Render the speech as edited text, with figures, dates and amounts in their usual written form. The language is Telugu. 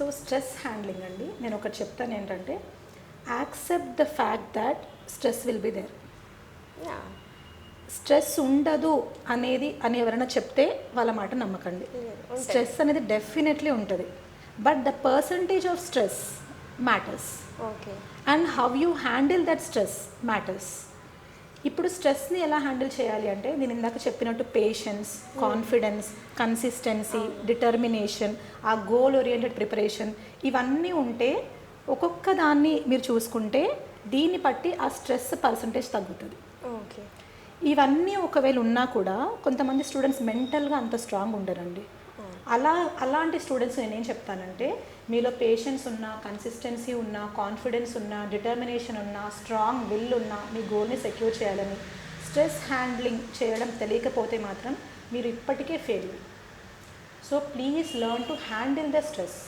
సో స్ట్రెస్ హ్యాండ్లింగ్ అండి, నేను ఒకటి చెప్తాను ఏంటంటే, accept the fact that stress will be there. Stress ఉండదు అని ఎవరైనా చెప్తే వాళ్ళ మాట నమ్మకండి. స్ట్రెస్ అనేది డెఫినెట్లీ ఉంటుంది, but the percentage of stress matters. Okay. And how you handle that stress matters. ఇప్పుడు స్ట్రెస్ని ఎలా హ్యాండిల్ చేయాలి అంటే, నేను ఇందాక చెప్పినట్టు పేషెన్స్, కాన్ఫిడెన్స్, కన్సిస్టెన్సీ, డిటర్మినేషన్, ఆ గోల్ ఓరియంటెడ్ ప్రిపరేషన్, ఇవన్నీ ఉంటే ఒక్కొక్క దాన్ని మీరు చూసుకుంటే దీన్ని బట్టి ఆ స్ట్రెస్ పర్సంటేజ్ తగ్గుతుంది. ఓకే. ఇవన్నీ ఒకవేళ ఉన్నా కూడా కొంతమంది స్టూడెంట్స్ మెంటల్గా అంత స్ట్రాంగ్ ఉండరండి. అలాంటి స్టూడెంట్స్ నేనేం చెప్తానంటే, మీలో పేషెన్స్ ఉన్నా, కన్సిస్టెన్సీ ఉన్నా, కాన్ఫిడెన్స్ ఉన్నా, డిటర్మినేషన్ ఉన్నా, స్ట్రాంగ్ విల్ ఉన్నా, మీ గోల్ని సెక్యూర్ చేయాలని, స్ట్రెస్ హ్యాండ్లింగ్ చేయడం తెలియకపోతే మాత్రం మీరు ఇప్పటికే failure. So please learn to handle the stress.